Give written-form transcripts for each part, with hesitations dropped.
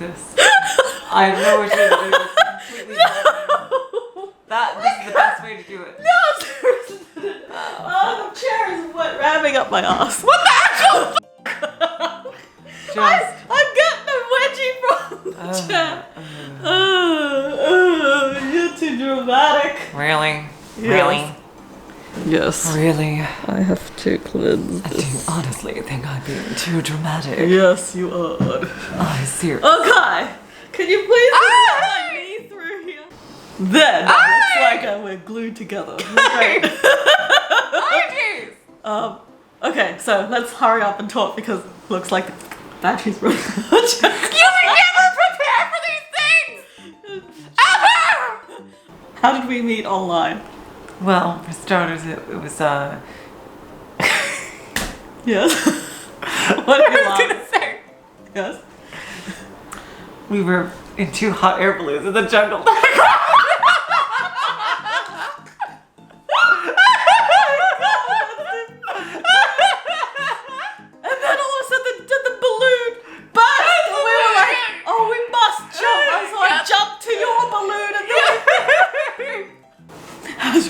this. I have no idea to do this. Completely this is the best way to do it. No, seriously. Oh, the chair is ramming up my ass. What the actual I'm getting a wedgie from the chair. You're too dramatic. Really? Yes. Really? Yes. Really? I have to cleanse I do honestly think I'm being too dramatic. Yes, you are. I seriously. Okay. Can you please put my knee through here? Then it looks like we're glued together. Great. Okay, so let's hurry up and talk because it looks like the battery's running out. You would never prepare for these things! Ever! How did we meet online? Well, for starters, it was, Yes. What I was gonna say. Yes. We were in 2 hot air balloons in the jungle.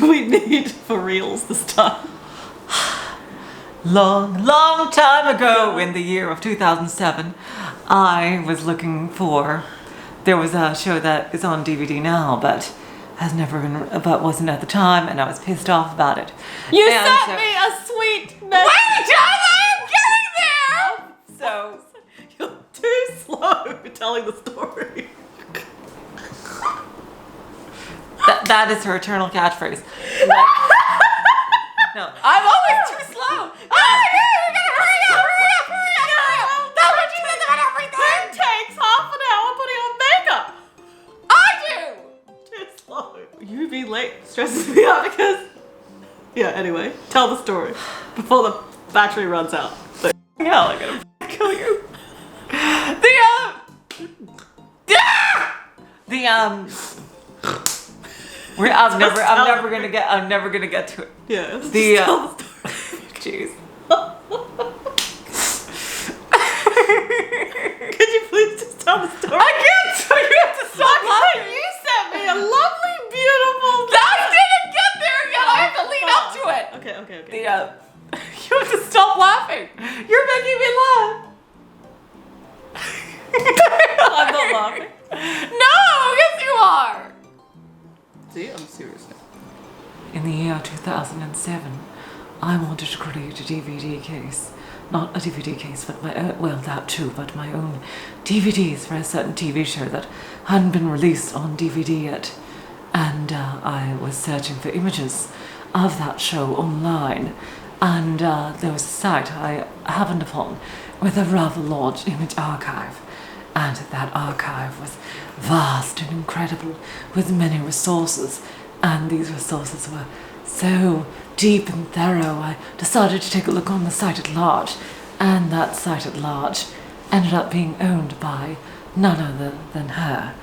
We need for reals this time. Long time ago in the year of 2007, I was looking for, there was a show that is on DVD now, but has never been, but wasn't at the time, and I was pissed off about it. You sent me a sweet message. Wait, I'm getting there! So, you're too slow telling the story. That is her eternal catchphrase. No, I'm always too slow. Oh, you gotta hurry up! That's what she says about everything. It takes half an hour putting on makeup. I do. Too slow. You being late stresses me out because. Yeah. Anyway, tell the story before the battery runs out. Hell, I'm gonna kill you. I'm never gonna get to it. Yeah. Jeez. Could you please just tell the story? I can't. So you have to stop laughing. You sent me a lovely, beautiful. That didn't get there yet. I have to lead up to it. Okay. You have to stop laughing. You're making me laugh. I'm not laughing. No, yes you are. See, I'm serious now. In the year 2007, I wanted to create a DVD case. Not a DVD case, but my own, well, that too, but my own DVDs for a certain TV show that hadn't been released on DVD yet. And I was searching for images of that show online. And there was a site I happened upon with a rather large image archive. And that archive was vast and incredible with many resources. And these resources were so deep and thorough, I decided to take a look on the site at large. And that site at large ended up being owned by none other than her.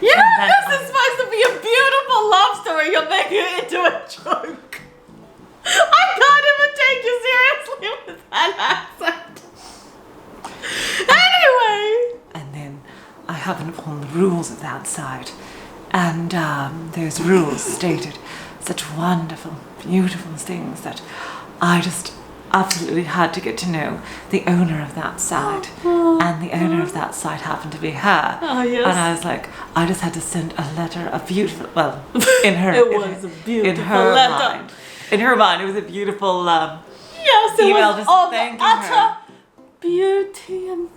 You know, this is supposed to be a beautiful love story. You're making it into a joke. I can't even take you seriously with that accent. Anyway. And then I happened upon the rules of that site. And those rules stated such wonderful, beautiful things that I just absolutely had to get to know the owner of that site. And the owner of that site happened to be her. Oh, yes. And I was like, I just had to send a letter, a beautiful, well, in her, it was a beautiful in her letter. mind. In her mind, it was a beautiful yes, it email was just of thanking utter her. beauty and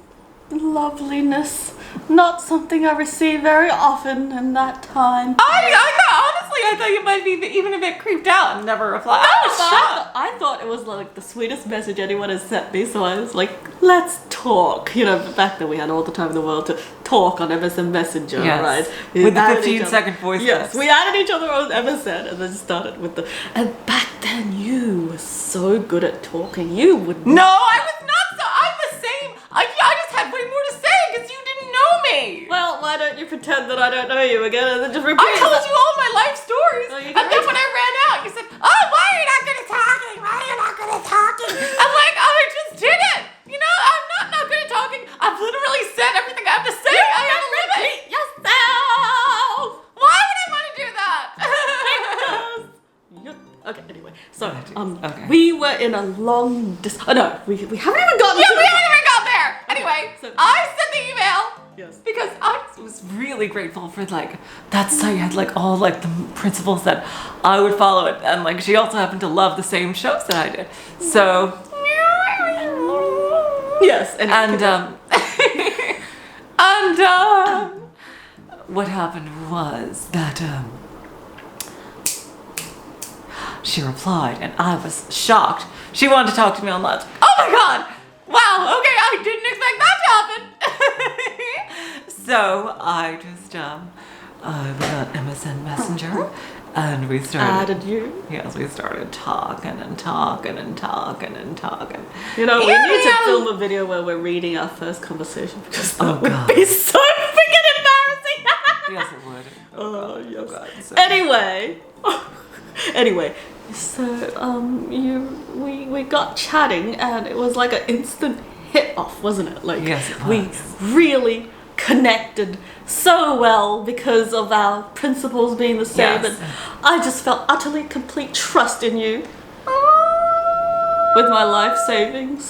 loveliness. Not something I receive very often in that time. I thought you might be even a bit creeped out and never replied. I thought it was like the sweetest message anyone has sent me, so I was like, let's talk. You know, back then we had all the time in the world to talk on MSN Messenger, yes. right? With the 15-second voice Yes, clips. we added each other on MSN and then started with the... And back then you were so good at talking. You would... No, I was not so... I'm the same. I just had way more to say because you didn't know me. Well, why don't you pretend that I don't know you again and then just repeat I told you all my life stories. Oh, you and then when I ran out, you said, oh, why are you not good at talking? Why are you not good at talking? I'm like, oh, I just did it. You know, I'm not good at talking. I've literally said everything I have to Okay. We were in a long distance. Oh no, we haven't even gotten. Yeah, we haven't even got there. Anyway, so- I sent the email Yes. because I was really grateful for like that site had like all like the principles that I would follow it, and like she also happened to love the same shows that I did. So Yes, and what happened was that she replied, and I was shocked. She wanted to talk to me on lunch. Oh my god! Wow. Okay, I didn't expect that to happen. So I just we got MSN Messenger, and we started. added you. Yes, we started talking and talking and talking and talking. You know, we Yeah, need to yeah. film a video where we're reading our first conversation because that Oh, would God. be so freaking embarrassing. Yes, it would. Oh yes. God, so- Anyway, so we got chatting and it was like an instant hit off, wasn't it? Like Yes, it we was. really connected so well because of our principles being the same, Yes. and I just felt utterly complete trust in you with my life savings.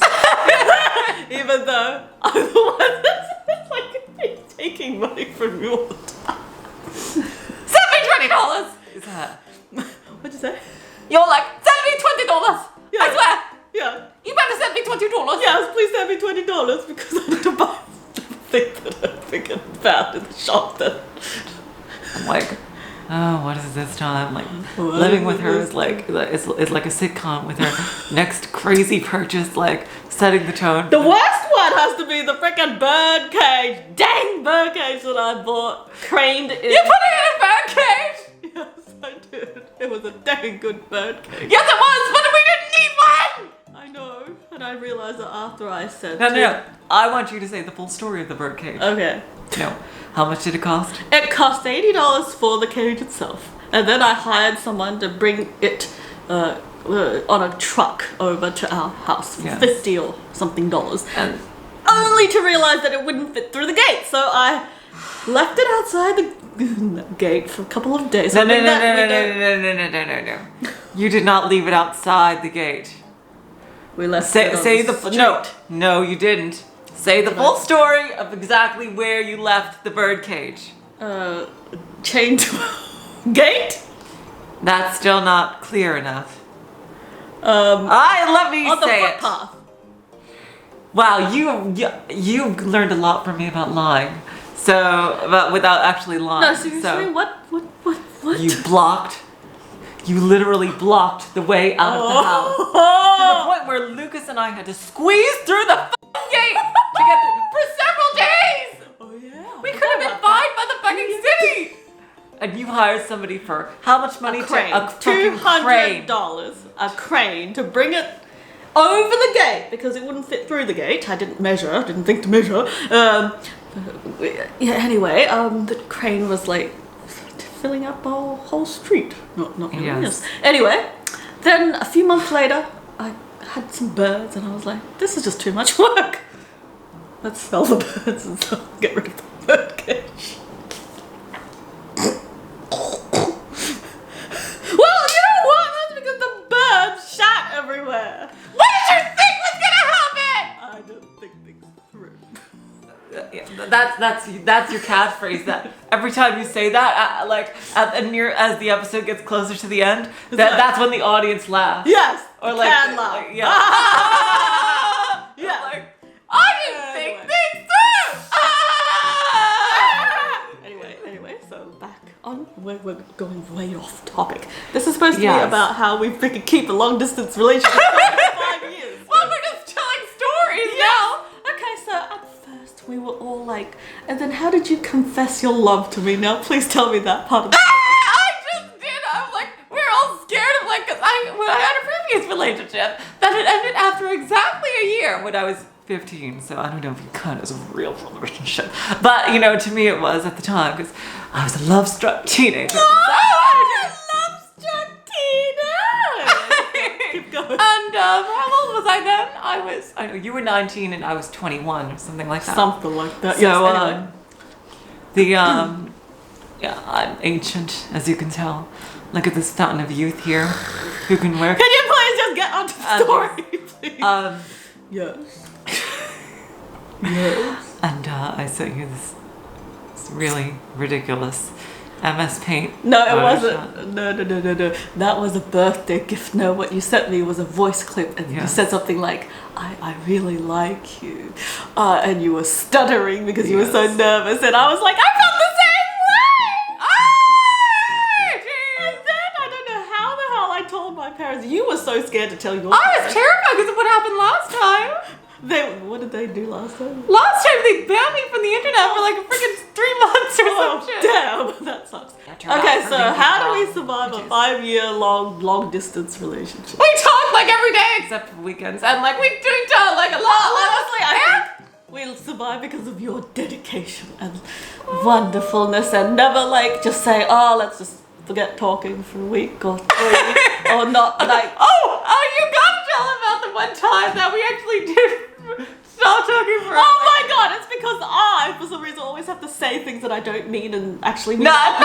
Even though I'm the one that's like taking money from you all the time. send me $20. Is that? What'd you say? You're like, send me $20. Yeah. I swear. Yeah. You better send me $20. Yes, please send me $20 because I need to buy the thing that I freaking found in the shop that. I'm like, oh, what is this time? Like, What living is with her this is like it's like a sitcom with her next crazy purchase, like setting the tone. The worst one has to be the freaking bird cage. Dang bird cage that I bought, craned in. You put it in a bird cage. Yes, I did. It was a dang good bird cage. Yes, it was, but we didn't need one. I know, and I realized that after I said. No. I want you to say the full story of the birdcage. Okay. No. How much did it cost? It cost $80 for the cage itself, and then I hired someone to bring it on a truck over to our house for Yes. $50 or something dollars, And only to realize that it wouldn't fit through the gate. So I left it outside the gate for a couple of days. no. hoping that we don't- You did not leave it outside the gate. We left Say it on say the the street. no, you didn't. Say the full story of exactly where you left the birdcage. Chained to a gate. That's still not clear enough. On Let me the say it. footpath. Wow, you learned a lot from me about lying. So, but without actually lying. No, seriously, So what? you literally blocked the way out of the house. To the Oh, point where Lucas and I had to squeeze through the f***ing gate to get through for several days. oh yeah. We could have been fined by the fucking city. And you hired somebody for how much money? A crane. A fucking crane. $200. A crane to bring it over the gate because it wouldn't fit through the gate. I didn't measure. Didn't think to measure. Yeah. Anyway, the crane was like filling up our whole street. Not really. Yes. Anyway, then a few months later, I had some birds, and I was like, "This is just too much work. Let's sell the birds and get rid of the bird cage." Well, you know what? That's because the birds shat everywhere. What did you think was gonna happen? I don't think things through. Yeah, that's your catchphrase. That every time you say that, as the episode gets closer to the end, that's when the audience laughs. Yes, Or the like, can laugh. yeah. Yeah. Like, I didn't think things through. Anyway, so back on, we're going way off topic. This is supposed to Yes. be about how we freaking keep a long distance relationship for 5 years. Well, we're just telling stories now. Okay, so at first we were all like, and then how did you confess your love to me? Now please tell me that part of the I just did. I'm like, we were all scared of when I had a previous relationship that had ended after exactly a year. when I was 15, so I don't know if you count it as a real relationship. But, you know, to me it was at the time, because I was a love-struck teenager. Keep going. And how old was I then? I know you were 19 and I was 21 or something like that. Something like that. So, Yes, anyway. Yeah, I'm ancient, as you can tell. Look at this fountain of youth here. Who can wear? Can you please get on to the story, please. Yes. Yes. And I sent you this really ridiculous MS Paint. No, it Photoshop. wasn't. No. That was a birthday gift. No, what you sent me was a voice clip, and you Yes. said something like, I really like you. And you were stuttering because you were so Yes. nervous, and I was like, I felt the same way! And then, I don't know how the hell I told my parents. You were so scared to tell your I was parents. terrified because of what happened last time. What did they do last time? Last time they banned me from the internet for like a freaking 3 months or some shit. Damn, that sucks. Okay, so how do we survive a 5-year-long long-distance relationship? We talk like every day except for weekends, and like we do talk like a lot. Honestly, I think we'll survive because of your dedication and wonderfulness, and never like just say, oh, let's just forget talking for a week or 3 or not like. Oh, you gotta tell about the one time that we actually did stop talking for. Oh my god, it's because I, for some reason, always have to say things that I don't mean and actually mean. Not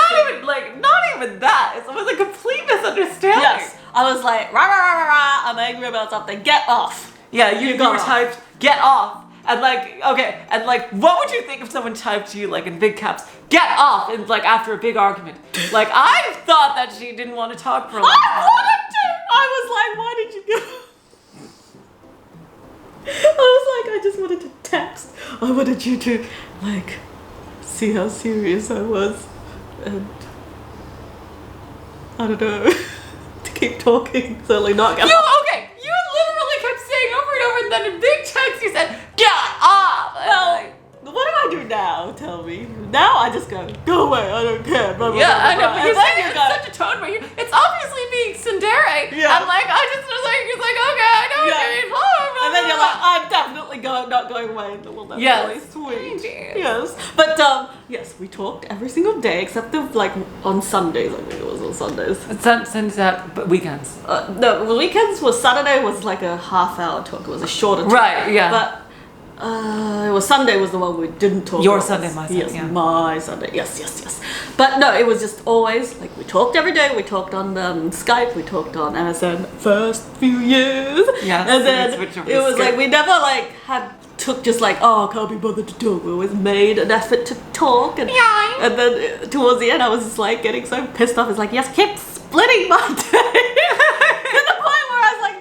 even that. It was a complete misunderstanding. Yes, I was like, rah, rah, rah, rah, rah, I'm angry about something, get off. Yeah, you got were off. typed get off. And like, okay, and like, what would you think if someone typed to you like in big caps, get off, and like after a big argument? Like, I thought that she didn't want to talk for a long time. I wanted to! I was like, why did you go? I was like, I just wanted to text. I wanted you to, like, see how serious I was. And, I don't know, to keep talking, so like not get off. You literally kept saying over and over, and then in big text you said, get off! And Well, like, what do I do now? Tell me. Now I just go away, I don't care. Blah, blah, yeah, blah, I know, blah. but And you're then saying you it go, in such a tone where it's obviously being tsundere. Yeah. And like, I just was like, it's like, okay, I know what you mean, blah, blah, blah, and then you're blah. like, I'm definitely not going away. Well, that's Yes. really sweet. Yes. Yes. But, yes, we talked every single day except of, like, on Sundays. I think it was on Sundays. Sends out, but weekends. No, the weekends was Saturday was like a half-hour talk. It was a shorter talk. Right, yeah. But it was Sunday was the one we didn't talk Your about. Sunday, my Sunday, Yes, yeah. my Sunday. Yes. But no, it was just always like we talked every day. We talked on Skype. We talked on MSN first few years. Yes, and we then switched over it to was like Skype. we never like took just like, oh, I can't be bothered to talk. We always made an effort to talk. And, Yeah. and then towards the end, I was just like getting so pissed off. It's like, yes, keep splitting my day. To the point where I was like,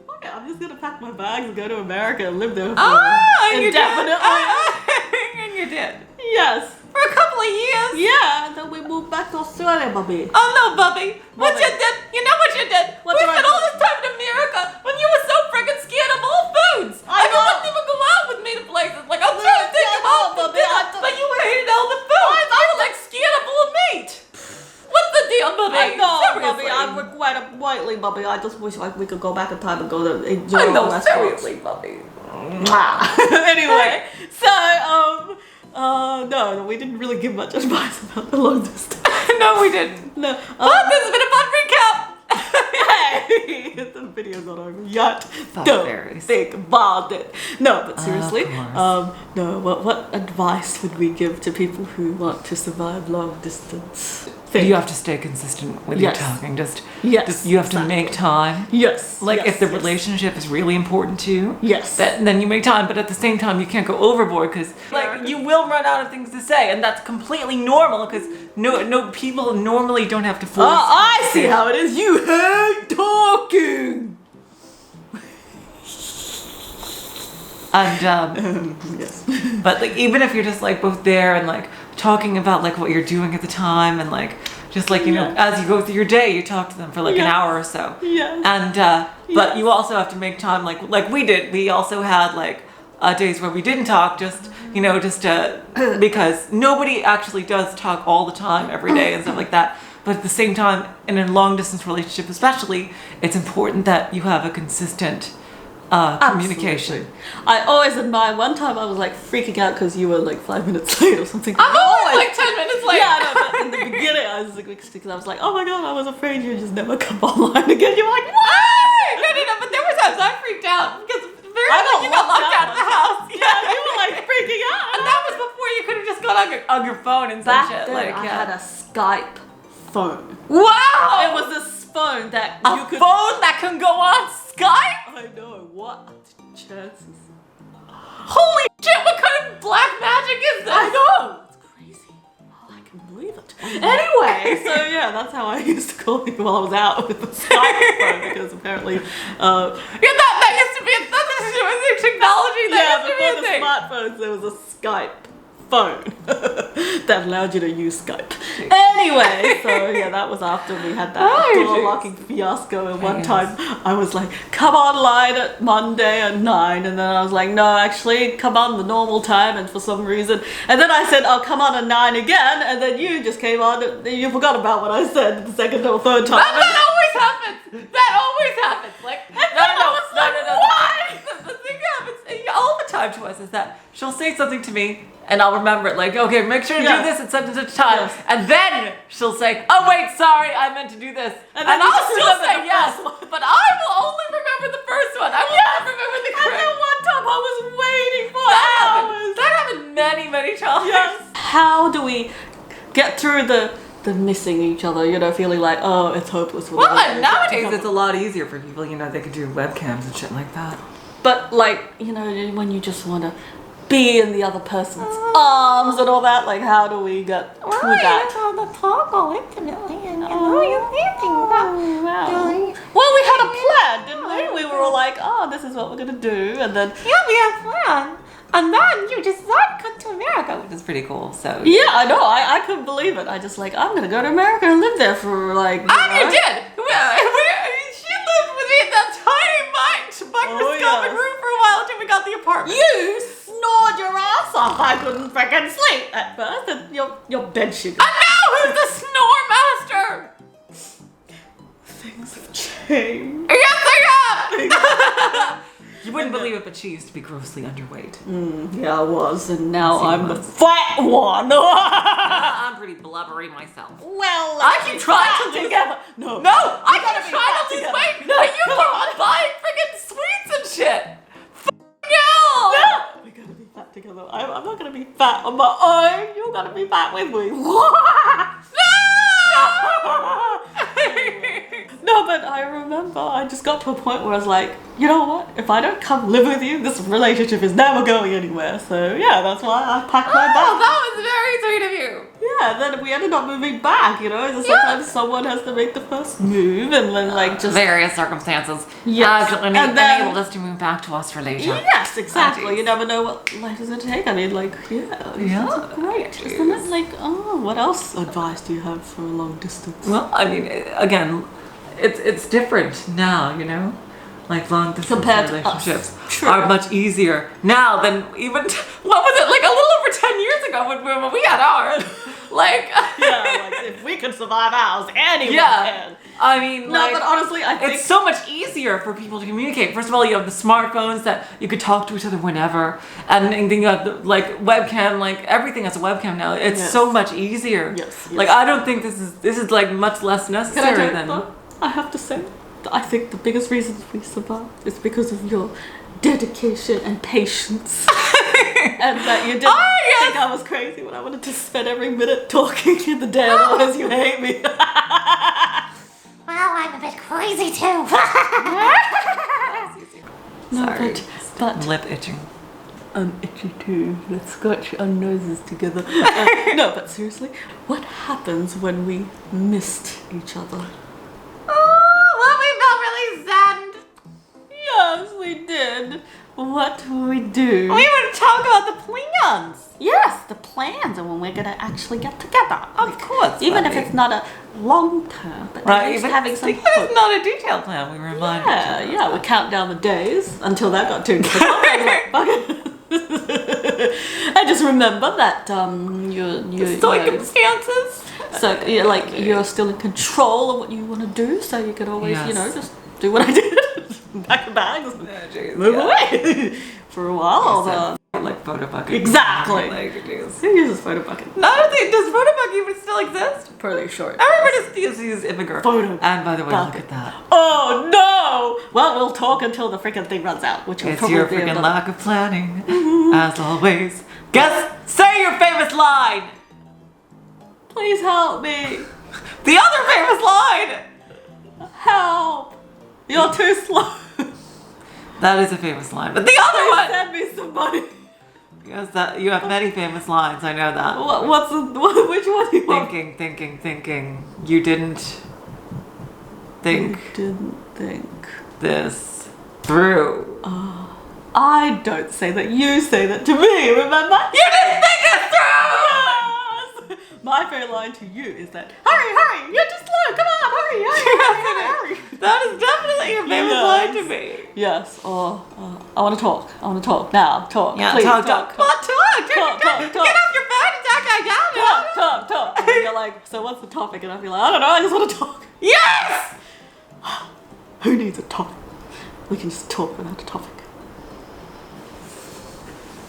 fuck it, I'm just going to pack my bags and go to America and live there for And you did. indefinitely. And you did. Yes. For a couple of years. Yeah, and then we moved back to Australia, Bobby. Oh no, Bubby. What Bubby. you did? You know what you did? What we did I spent do? all this time in America when you were so freaking scared of all foods. I And you know. wouldn't even go out with me to places. Like, I'm trying to think I of know, all the Bubby. I dinner, but you hated all the food. I was like scared of all meat. What's the deal, Bubby? I know, Seriously. Bobby. I'm quite whitely, Bobby. I just wish like we could go back in time and go to enjoy I know, all restaurants. seriously, Bubby. Anyway, so no, we didn't really give much advice about the long distance. No, we didn't. No, But this has been a fun recap. hey, the video's not over yet. Don't berries. think about it. No, but seriously, course. no. What advice would we give to people who want to survive long distance? Thing? You have to stay consistent with Yes. your talking. Just you have to exactly. make time. Yes. Like yes, if the yes. relationship is really important to you, Yes. then you make time. But at the same time, you can't go overboard because like you will run out of things to say, and that's completely normal because no people normally don't have to force. I see how it is. You hate talking. And Yes. but like even if you're just like both there and like talking about like what you're doing at the time and like just like you know as you go through your day you talk to them for like an Yes. hour or so. Yes. And but Yes. you also have to make time like we did. We also had like days where we didn't talk just because nobody actually does talk all the time every day and stuff like that. But at the same time, in a long distance relationship especially, it's important that you have a consistent communication. Absolutely. I always admire. One time I was like freaking out because you were like 5 minutes late or something. I'm always like 10 minutes late. Yeah, I know, but in the beginning I was like, because I was like, oh my god, I was afraid you'd just never come online again. You were like, what? No, but there were times I freaked out because I got you got locked out of locked the house. Yeah, you were like freaking out. And that was before you could have just gone on your phone and some Back shit. then Like, I yeah. had a Skype phone. Wow! It was this phone that a you could. phone that can go on Skype. Skype? I know, what are the chances? Holy shit, what kind of black magic is this? I know! It's crazy. Oh, I can believe it. Anyway, so yeah, that's how I used to call you while I was out with the Skype phone, because apparently, Yeah, that used to be the technology. That before used to the be a thing. smartphones, there was a Skype phone that allowed you to use Skype. Anyway, so yeah, that was after we had that door locking fiasco, and one time I was like, come online at Monday at 9, and then I was like, no, actually, come on the normal time, and for some reason, and then I said, I'll come on at 9 again, and then you just came on, and you forgot about what I said the second or third time. That always happens. That always happens. Like, no. Why? The thing that happens all the time to us is that she'll say something to me, and I'll remember it. Like, okay, make sure to do this at such and such time. Yes. And then she'll say, oh wait, sorry, I meant to do this. And then you I'll just still remember say the yes, first one. but I will only remember the first one. I will not remember the And correct. then one time I was waiting for hours. That happened many times. Yes. How do we get through the missing each other, you know, feeling like, oh, it's hopeless. Well, nowadays it's a lot easier for people. You know, they can do webcams and shit like that. But like, you know, when you just want to be in the other person's arms and all that, like, how do we get through that? on the talk all intimately and you're thinking about. Well, we had a plan, didn't we? We were all like, oh, this is what we're gonna do, and then Yeah, we have fun. And then you decide to come to America, which is pretty cool. So yeah, I know, I couldn't believe it. I just like, I'm gonna go to America and live there for like. you did. She lived with me in that tiny microscopic room for a while until we got the apartment. You snored your ass off. I couldn't freaking sleep at first, and your bed sheet. And now who's the snore master? Things have changed. Yes, they have. You wouldn't believe it, but she used to be grossly underweight. Yeah, I was, and now Yes, I'm you the was. fat one. I'm pretty blubbery myself. Well, I keep trying to lose together. No, No, I gotta keep be trying fat to lose together. weight, No, but you come keep on. on buying freaking sweets and shit. No. we gotta be fat together. I'm not gonna be fat on my own. You're gonna be fat with me. No, but I remember I just got to a point where I was like, you know what? If I don't come live with you, this relationship is never going anywhere. So yeah, that's why I packed my Oh, bag. that was very sweet of you. Yeah, then we ended up moving back, you know. Sometimes someone has to make the first move, and then like just Various circumstances Yes. actually And then- enabled us to move back to Australasia. yes, exactly. Jeez. You never know what life is gonna take. I mean, like, yeah, Yeah. great. Jeez. Isn't it like, oh, what else advice do you have for a long distance? Well, I mean, again, it's different now, you know? Like long distance Compared to relationships us. True. are much easier now than even, what was it, like a little over 10 years ago when we had ours. Like, Yeah, like if we can survive ours, anyone yeah. can. I mean, No, like, but honestly, I think it's so much easier for people to communicate. First of all, you have the smartphones that you could talk to each other whenever, and then you have the, like webcam, like everything has a webcam now. It's Yes. so much easier. Yes, Like yes. I don't think this is like much less Can I necessary tell you, than. though, I have to say, I think the biggest reason we survived is because of your dedication and patience. And that you didn't think I was crazy when I wanted to spend every minute talking in the day, otherwise you hate me. Well, I'm a bit crazy too. No, Sorry. but Lip itching. I'm itchy too. Let's scratch our noses together. No, but seriously, what happens when we missed each other? Well, we felt really saddened. Yes, we did. What will we do? We were to talk about the plans. Yes, the plans and when we're gonna actually get together. Of course, Even if buddy. it's not a long term, but Right, at least even having some it's hope. not a detailed plan. We were reminded. Yeah, yeah, we count down the days until that got too quick. I just remember that you Circumstances. so yeah, like you're still in control of what you want to do, so you can always Yes. you know just do what I did, pack the bags, Jeez, move yeah. away for a while. Like photo bucket. Exactly. Like, jeez. Who uses photo bucket? I don't think, does photo bucket even still exist? Pretty sure. Everybody just uses Immigrant. Photo And by the way, bucket. look at that. Oh no! Well, we'll talk until the freaking thing runs out, which will It's probably your be freaking another- lack of planning, as always. Say your famous line. Please help me! The other famous line. Help! You're too slow. That is a famous line. But the other one! Send me some money. Yes, that you have many famous lines. I know that. Which one do you want? Thinking. You didn't think Didn't think. this through. I don't say that. You say that to me. Remember? You didn't think it through! Yes! My favorite line to you is that, hurry, you're too slow, come on, hurry. That is definitely a famous Yes. line to me. Yes, or I want to talk now, talk, Yeah, please, talk. talk. Come on, talk. Talk. Get off your phone and talk guy down. Talk. And then you're like, so what's the topic? And I'll be like, I don't know, I just want to talk. Yes! Who needs a topic? We can just talk without a topic.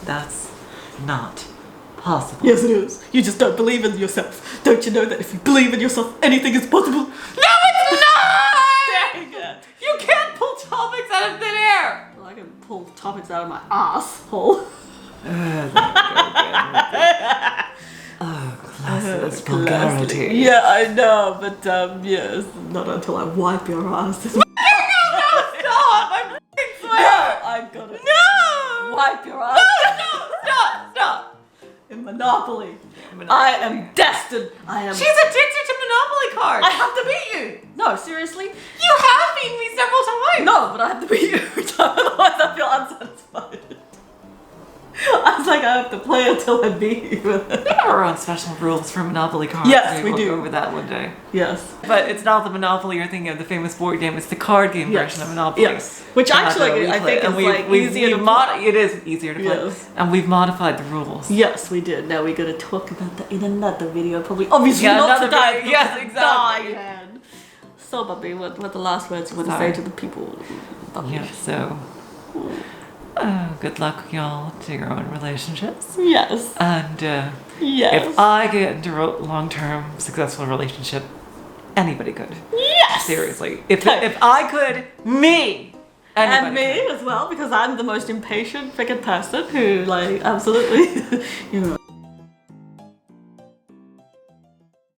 That's not possible. Yes, it is. You just don't believe in yourself. Don't you know that if you believe in yourself, anything is possible? No, it's not! Dang it. You can't pull topics out of thin air. Well, I can pull topics out of my asshole. Classless vulgarity. Yeah, I know, but yes, not until I wipe your ass. Stop! I f***ing swear! I'm gonna No! wipe your ass. Stop! In Monopoly. I am destined. I am. She's addicted to Monopoly cards. I have to beat you. No, seriously. You have beaten me several times. No, but I have to beat you every time, otherwise I feel unsatisfied. I was like, I have to play until I beat you. We have our own special rules for Monopoly cards. Yes, Maybe we we'll do. go over that one day. Yes. But it's not the Monopoly you're thinking of, the famous board game. It's the card game version of Monopoly. Yes. Which actually, I think is easier to play. It is easier to play. Yes. And we've modified the rules. Yes, we did. Now we're going to talk about that in another video, probably. Obviously, Yeah, not another today. video. Yes, exactly. Die. So, Bobby, what are the last words you want to Sorry. say to the people? Bobby? Yeah, so good luck, y'all, to your own relationships. Yes. And Yes. if I get into a long-term successful relationship, anybody could. Yes. Seriously. If I could, me. And Anybody me as well, because I'm the most impatient freaking person who, like, absolutely, you know,